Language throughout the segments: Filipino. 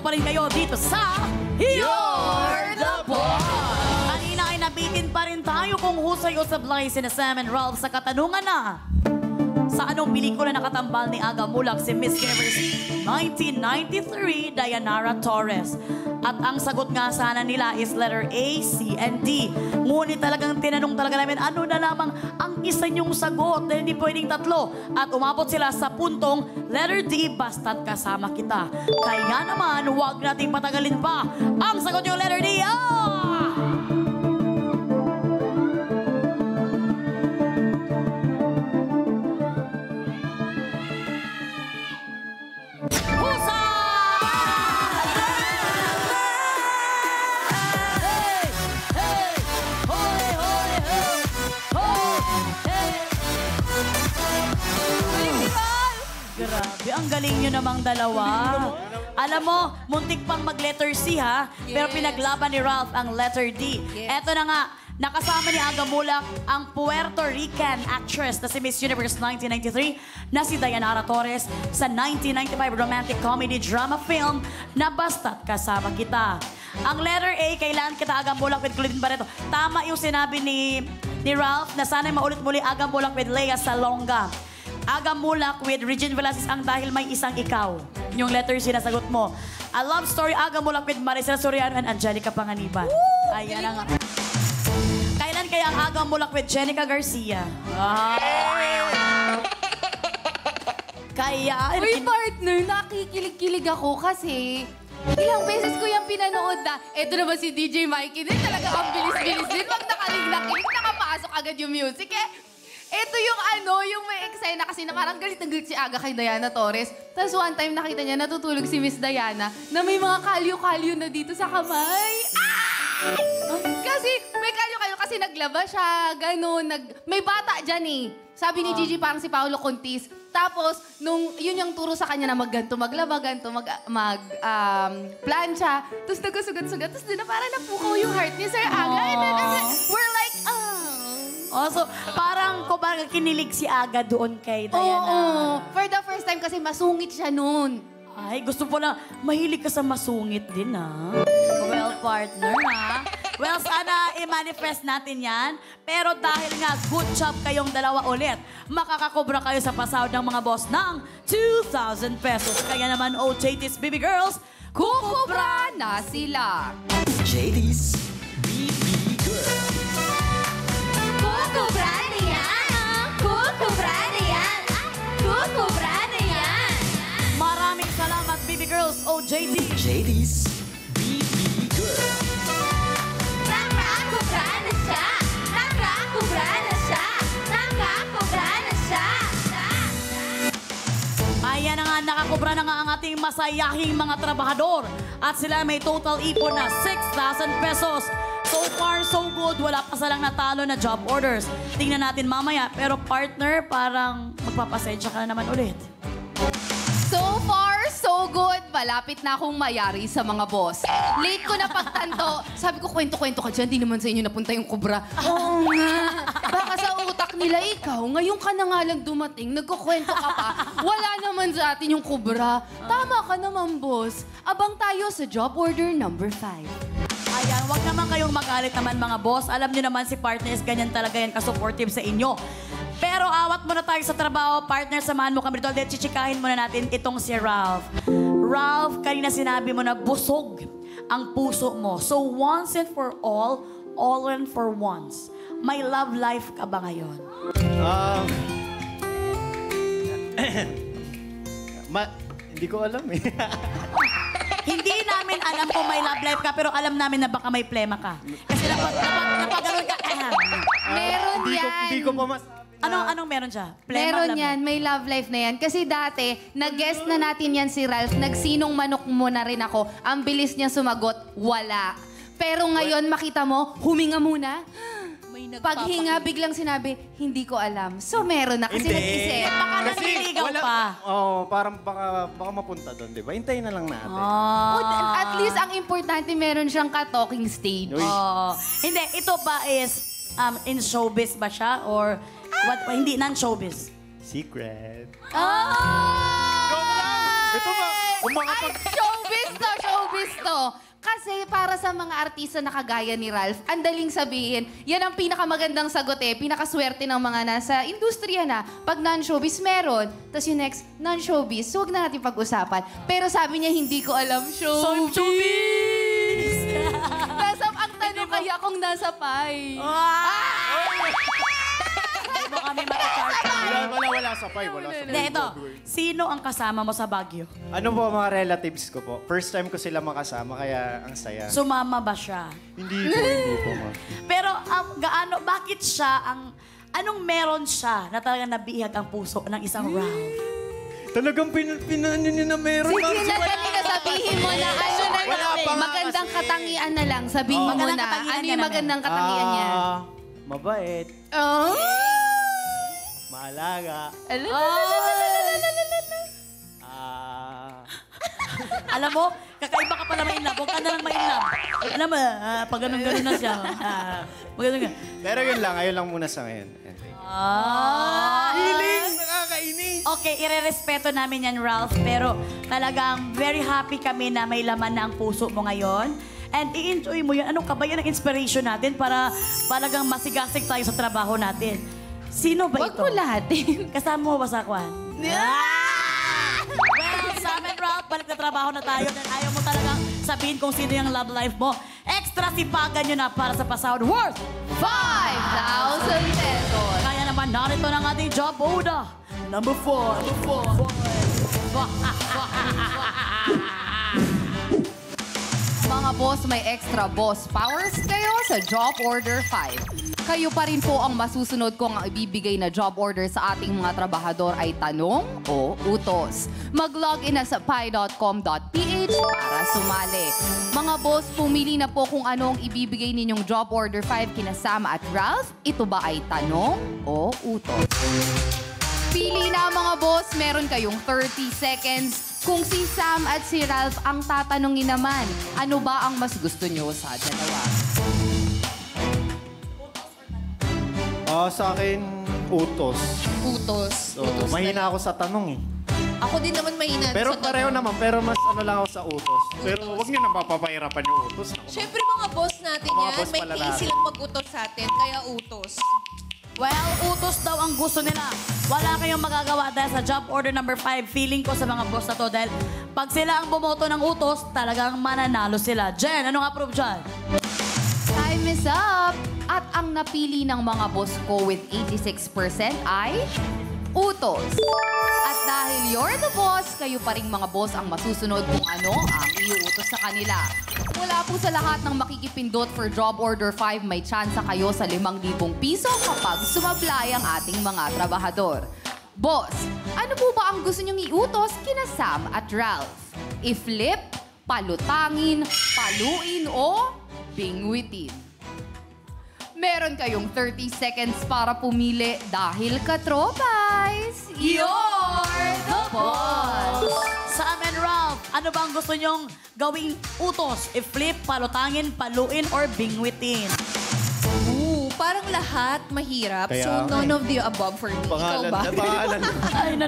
pa rin kayo dito sa You're the Boss! Kanina ay nabitin pa rin tayo kung husay o sablay sina Sam and Ralph sa katanungan na sa anong pelikula nakatambal ni Aga Mulak si Miss Universe 1993, Dayanara Torres. At ang sagot nga sana nila is letter A, C, and D. Ngunit talagang tinanong talaga namin ano na lamang ang isa niyong sagot dahil hindi pwedeng tatlo. At umabot sila sa puntong letter D, basta't kasama kita. Kaya naman, huwag nating patagalin pa. Ang sagot niyo letter D, Grabe, ang galing nyo namang dalawa. Alam mo, muntik pang mag-letter C, ha? Pero pinaglaban ni Ralph ang letter D. Eto na nga, nakasama ni Aga Mulak ang Puerto Rican actress na si Miss Universe 1993 na si Dayanara Torres sa 1995 romantic comedy drama film na Basta't Kasama Kita. Ang letter A, kailan kita Aga Mulak with Claudine Barreto. Tama yung sinabi ni Ralph na sana'y maulit muli Aga Mulak with Lea Salonga. Aga Mulak with Regine Velasquez ang Dahil May Isang Ikaw. Yung letter sinasagot mo. A love story Aga Mulak with Maricel Soriano and Angelica Panganiban. Ayan na nga. Kailan kaya ang Aga Mulak with Jenica Garcia? Kaya... Uy, partner, nakikilig-kilig ako kasi ilang beses ko yung pinanood na. Eto naman si DJ Mikey din. Talaga ang bilis-bilis din. Pag nakalig-nakilig, nakapasok agad yung music Ito yung yung may eksena kasi na parang galit na galit si Aga kay Diana Torres. Tapos one time nakita niya natutulog si Miss Diana na may mga kalyo-kalyo na dito sa kamay. Kasi may kalyo-kalyo kasi naglaba siya, gano'n. May bata dyan Sabi ni Gigi parang si Paolo Contis. Tapos, yun yung turo sa kanya na magganto, maglaba, ganto, plancha. Tapos nagkasugat-sugat. Tapos doon na parang napukaw yung heart ni Sir Aga. And then, we're like, so parang kumbaga kinilig si Aga doon kay Diana. Oo. For the first time kasi masungit siya noon. Ay, gusto po na mahilig ka sa masungit din, Well, partner, Well, sana i-manifest natin yan. Pero dahil nga good job kayong dalawa ulit, makakakobra kayo sa pasahod ng mga boss ng 2,000 pesos. Kaya naman, JT's Baby Girls, kukubra na sila. JT's Baby Girls. Kukubra na yan! Kukubra na yan! Kukubra na yan! Maraming salamat, Baby Girls, JT. JT's Baby Girls. Nakakubra na siya! Nakakubra na siya! Nakakubra na siya! Ayan na nga, nakakubra na nga ang ating masayahing mga trabahador. At sila may total ipon na 6,000 pesos. So far, so good. Wala pa silang natalo na job orders. Tingnan natin mamaya. Pero partner, parang magpapasensya ka na naman ulit. So far, so good. Malapit na akong mayari sa mga boss. Late ko na pagtanto. Sabi ko, kwento-kwento ka dyan. Di naman sa inyo napunta yung kubra. Oo nga. Baka sa utak nila, ikaw, ngayon ka na nga lang dumating, nagkukwento ka pa. Wala naman sa atin yung kubra. Tama ka naman, boss. Abang tayo sa job order number 5. Ayan, wag naman kayong magalit naman mga boss. Alam nyo naman si partners, ganyan talaga yan ka-supportive sa inyo. Pero awat muna tayo sa trabaho. Partner, samahan mo kami dito. Dahil chichikahin muna natin itong si Ralph. Ralph, kanina sinabi mo na busog ang puso mo. So once and for all and for once. May love life ka ba ngayon? Hindi ko alam Hindi namin alam kung may love life ka, pero alam namin na baka may plema ka. Kasi napaganon ka. Meron yan. Hindi ko pa masabi. Anong meron siya? Meron love yan, may love life na yan. Kasi dati, nag-guest na natin yan si Ralph, nagsinong manok mo na rin ako. Ang bilis niya sumagot, wala. Pero ngayon, makita mo, huminga muna. Paghinga, biglang sinabi, hindi ko alam. So, meron na kasi Hindi. nag-isip. Baka nanliligaw pa. Parang baka mapunta doon, di ba? Hintayin na lang natin. At least, ang importante, meron siyang ka-talking stage. Uy. Hindi, ito ba is in showbiz ba siya? Or what? Hindi, non-showbiz. Secret. Ah! Ito ba? Ay, showbiz to, showbiz! ito. Kasi para sa mga artista na kagaya ni Ralph, ang daling sabihin, yan ang pinakamagandang sagot pinakaswerte ng mga nasa industriya na. Pag non-showbiz, meron. Tapos yung next, non-showbiz, so huwag na natin pag-usapan. Pero sabi niya, hindi ko alam showbiz. Nasa ang tanong kaya kung nasa pie. Hindi mo kami mata-chart. Wala sa pay. Wala sa Hindi, ito. Sino ang kasama mo sa Baguio? Ano po mga relatives ko po? First time ko sila makasama, kaya ang saya. Sumama ba siya? Hindi po, ma'am. Pero bakit siya anong meron siya na talagang nabihag ang puso ng isang Ralph? Talagang pinano niya na meron. Sige na, dali na sabihin mo na ano na Wala pa nga magandang kasi. katangian na lang. Sabihin mo Magandang muna. katangian Ano niya yung na magandang katangian niya? Mabait, Oh! maalaga, Alam mo, kakaiba ka pala ma-inlove. Huwag ka na lang ma-inlove. Alam mo, pag ganun-ganun na siya. Pag ganun Pero yun lang, ayun lang muna sa ngayon. Nakakainis! Okay, irerespeto namin yan, Ralph. Pero talagang very happy kami na may laman na ang puso mo ngayon. And i-enjoy mo yan. Anong kabayan ang inspiration natin para talagang masigasig tayo sa trabaho natin? Sino ba Huwag ito? mo lahatin. Kasama mo ba sa kwan? Well, Sam and Ralph, balik na trabaho na tayo. Dahil ayaw mo talagang sabihin kung sino yung love life mo. Extra sipagan nyo na para sa pasahod worth 5,000 pesos. Kaya naman, narito ng ating job order. Number 4. Mga boss, may extra boss powers kayo sa Job Order 5. Kayo pa rin po ang masusunod kung ang ibibigay na job order sa ating mga trabahador ay tanong o utos. Mag-login na sa pi.com.ph para sumali. Mga boss, pumili na po kung anong ibibigay ninyong Job Order 5 kina Sam at Ralph. Ito ba ay tanong o utos? Pili na mga boss, meron kayong 30 seconds. Kung si Sam at si Ralph ang tatanungin naman, ano ba ang mas gusto nyo sa dalawa? Sa akin, utos. Utos. So, mahina ako sa tanong eh. Ako din naman mahina. Pero sa pareho tanong. naman, pero mas ano lang ako sa utos. Pero wag niyo na mapapahirapan yung utos. Siyempre mga boss natin Mga yan. boss May pala case natin. silang mag-utos sa atin, kaya utos. Well, utos daw ang gusto nila. Wala kayong magagawa dahil sa job order number 5. Feeling ko sa mga boss na to dahil pag sila ang bumoto ng utos, talagang mananalo sila. Jen, anong approve dyan? Time is up! At ang napili ng mga boss ko with 86% ay utos. At dahil you're the boss, kayo pa rin mga boss ang masusunod kung ano ang iuutos sa kanila. Wala po sa lahat ng makikipindot for Job Order 5, may tsansa kayo sa 5,000 piso kapag sumablay ang ating mga trabahador. Boss, ano po ba ang gusto niyong iutos kina Sam at Ralph? I-flip, palutangin, paluin o bingwitin? Meron kayong 30 seconds para pumili dahil katropais, you're the boss! Sam and Ralph, ano ba ang gusto nyong gawing utos? I-flip, palutangin, paluin, or bingwitin? Parang lahat mahirap. Kaya so, nga none of the above for me. Pangalan, Ikaw ba?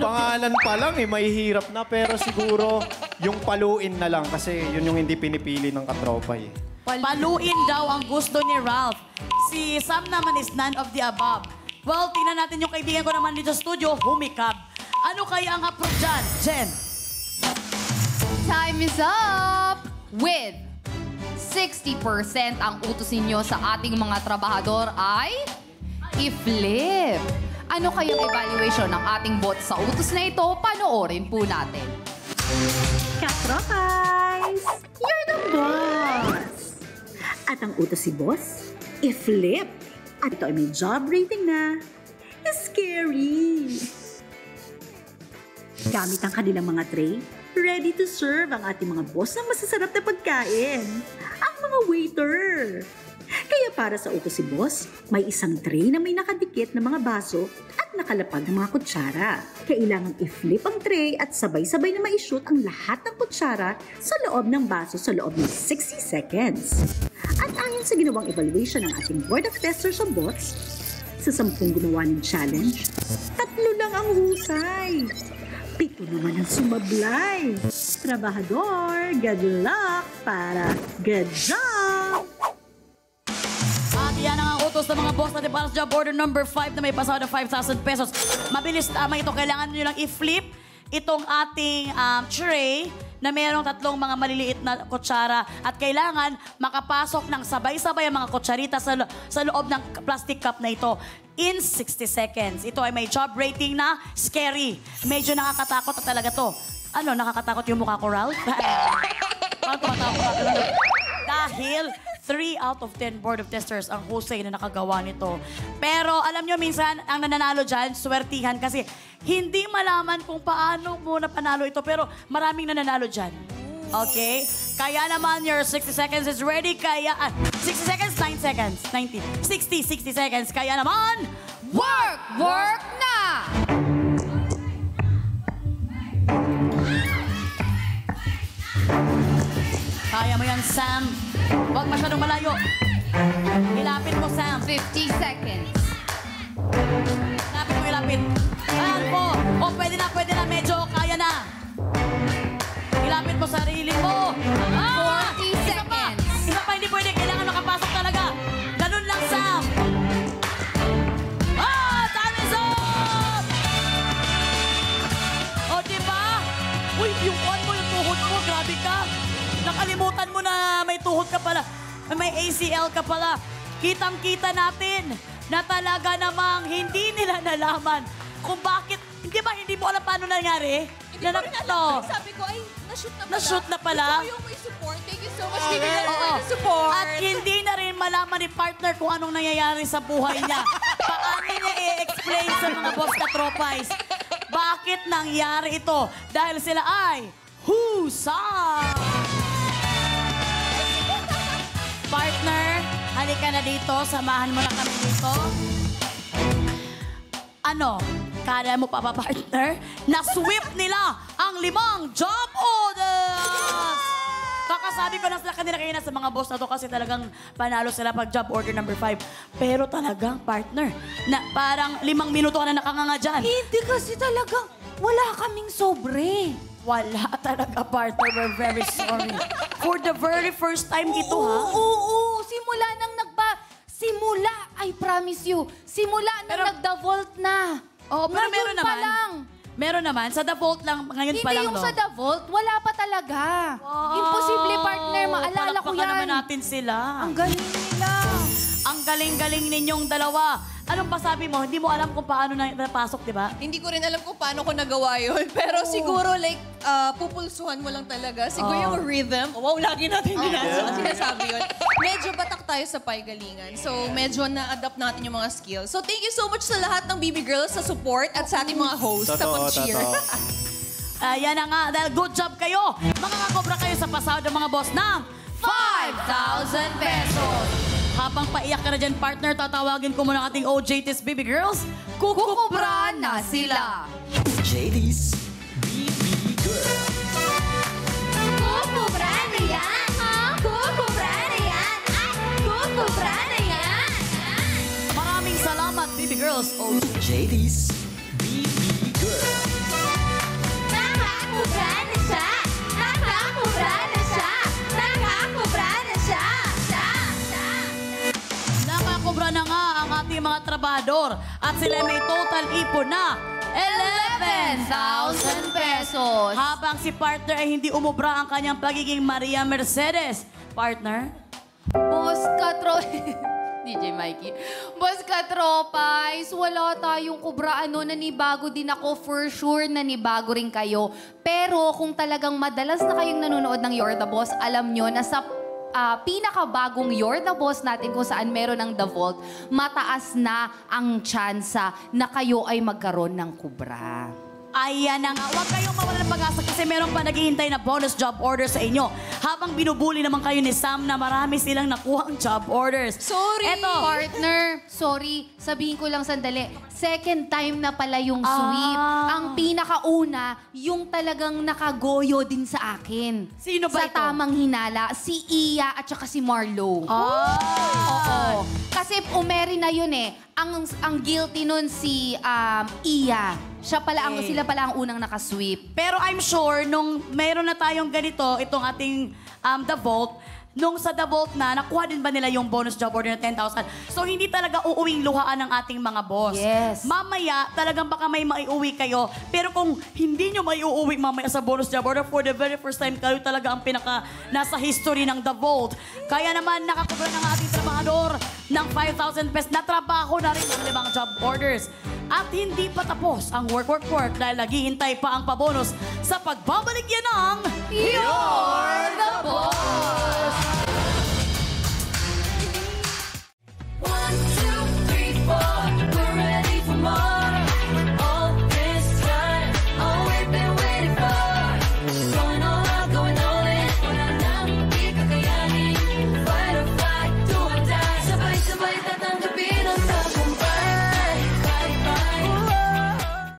pangalan pa lang eh, may hirap na. Pero siguro, yung paluin na lang kasi yun yung hindi pinipili ng katropa eh. Paluin daw ang gusto ni Ralph. Si Sam naman is none of the above. Well, tingnan natin yung kaibigan ko naman dito sa studio, humikab. Ano kaya ang approve dyan, Jen? Time is up! With 60% ang utos ninyo sa ating mga trabahador ay i-flip. Ano kayang evaluation ng ating bot sa utos na ito? Panoorin po natin. Katropais! You're the boss! At ang utos si boss, i-flip. At ito ay may job rating na scary. Gamit ang kanilang mga tray, ready to serve ang ating mga boss ng masasarap na pagkain. Ang mga waiter. Kaya para sa utos si boss, may isang tray na may nakadikit na mga baso at nakalapag ng mga kutsara. Kailangan i-flip ang tray at sabay-sabay na ma-shoot ang lahat ng kutsara sa loob ng baso sa loob ng 60 seconds. At ayon sa ginawang evaluation ng ating Board of Testers sa bots, sa 10 gumawa ng challenge, 3 lang ang husay. 7 naman ang sumablay. Trabahador, good luck para good job! At yan ang utos ng mga boss natin para sa job order number 5 na may pasahod ng 5,000 pesos. Mabilis tama ito. Kailangan nyo lang i-flip itong ating tray na mayroong 3 mga maliliit na kutsara. At kailangan makapasok ng sabay-sabay ang mga kutsarita sa loob ng plastic cup na ito in 60 seconds. Ito ay may job rating na scary. Medyo nakakatakot na talaga to. Ano, nakakatakot yung mukha ko, Ralph? Parang tumatakot ako. Dahil 3 out of 10 board of testers ang husay na nakagawa nito. Pero alam nyo, minsan, ang nananalo dyan, swertihan kasi hindi malaman kung paano mo napanalo ito. Pero maraming nananalo dyan. Okay? Kaya naman, your 60 seconds is ready. Kaya, 60 seconds, 9 seconds, 90, 60 seconds. Kaya naman, Work! Work na! kaya mo yan, Sam. Huwag masyadong malayo. Ilapit mo, Sam. 50 seconds. Ilapit. Ayan po. O, pwede na. Medyo kaya na. Ilapit mo sarili mo. 40 Isa pa. seconds. Isa pa, hindi pwede. Kailangan makapasok talaga. Ganun lang, Sam. Time is up! O, diba? Uy, yung one mo, yung tuhod mo, grabe ka. Nakalimutan mo na may tuhod ka pala. May ACL ka pala. Kitang-kita natin na talaga namang hindi nila nalaman kung bakit. Hindi ba, hindi mo alam paano nangyari? Hindi ko rin alam. Sabi ko, ay, na-shoot na pala. Na-shoot na pala? Gusto ko yung may support. Thank you so much, bibigyan ko ng support. At hindi na rin malaman ni partner kung anong nangyayari sa buhay niya. Paano niya i-explain sa mga boss na tropais? Bakit nangyari ito? Dahil sila ay husa! Partner, halika na dito. Samahan mo na kami dito. Ano? Kala mo pa ba, partner? Na-sweep nila ang 5 job orders! Kakasabi ko na sila kanina sa mga boss na to kasi talagang panalo sila pag job order number 5. Pero talagang, partner, na parang 5 minuto ka na nakanganga dyan. Hindi kasi talagang wala kaming sobre. Wala talaga, partner. We're very sorry. For the very first time ito, ha? Oo. Simula nang Simula, I promise you. Simula nang Pero- nagda-vault na. Oo, pero Ngayon meron pa naman. lang. Meron naman. Sa default lang, ngayon Hindi pa lang, yung no? sa The Vault, wala pa talaga. Wow. Imposible, partner. Maalala ko Palakpakan yan. naman natin sila. Ang galing nila. Ang galing-galing ninyong dalawa. Anong pasabi mo? Hindi mo alam kung paano napasok, di ba? Hindi ko rin alam kung paano ko nagawa yun. Pero siguro, like, pupulsuhan mo lang talaga. Siguro yung rhythm. Wow, lagi natin sinasabi yun. Medyo batak tayo sa paygalingan. So, medyo na-adapt natin yung mga skills. So, thank you so much sa lahat ng BB Girls sa support at sa ating mga hosts sa pag-cheer. Ayan na nga, dahil good job kayo. Makakakobra kayo sa pasahod ng mga boss ng 5,000 pesos. Habang paiyak ka na dyan, partner, tatawagin ko muna ang ating OJT's BB Girls. Kukubra na sila. JD's BB Girl. Kukubra na yan. Kukubra na yan. Kukubra na yan. Maraming salamat, BB Girls. JD's BB Girl. Nakakubra na siya. Nakakubra na siya. Nakakubra na siya. Nakakobra na nga ang ating mga trabahador at sila may total ipon na 11,000 pesos. habang si partner ay hindi umubra ang kanyang pagiging Maria Mercedes. Partner? Boss Katro... DJ Mikey. Boss Katropais, wala tayong kubra. Nanibago din ako. For sure, nanibago rin kayo. Pero kung talagang madalas na kayong nanonood ng You're the Boss, alam nyo na sa pinakabagong You're the Boss natin kung saan meron ng The Vault, mataas na ang tsansa na kayo ay magkaroon ng kubra. Ayan na nga. Huwag kayong mawala ng pag-asa kasi meron pa naghihintay na bonus job order sa inyo. Habang binubuli naman kayo ni Sam na marami silang nakuhang job orders. Sorry. Eto. Partner, sorry, sabihin ko lang sandali. Second time na pala yung sweep. Ang pinakauna, yung talagang nakagoyo din sa akin. Sino ba sa ito? tamang hinala, si Iya at saka si Marlo. Ah. Oo. Kasi umeri na yun eh. ang guilty nun si Iya. Sila pala ang unang nakasweep. Pero I'm sure, nung meron na tayong ganito, itong ating The Vault, nung sa The Vault na, nakuha din ba nila yung bonus job order na 10,000? So, hindi talaga uuwing luhaan ng ating mga boss. Yes. Mamaya, talagang baka may maiuwi kayo. Pero kung hindi nyo maiuwi mamaya sa bonus job order, for the very first time, kayo talaga ang pinaka nasa history ng The Vault. Kaya naman, nakakubra ng ating trabahador ng 5,000 pesos na trabaho na rin ng 5 job orders. At hindi pa tapos ang work dahil naghihintay pa ang pabonus sa pagbabalik yan ng You're the boss!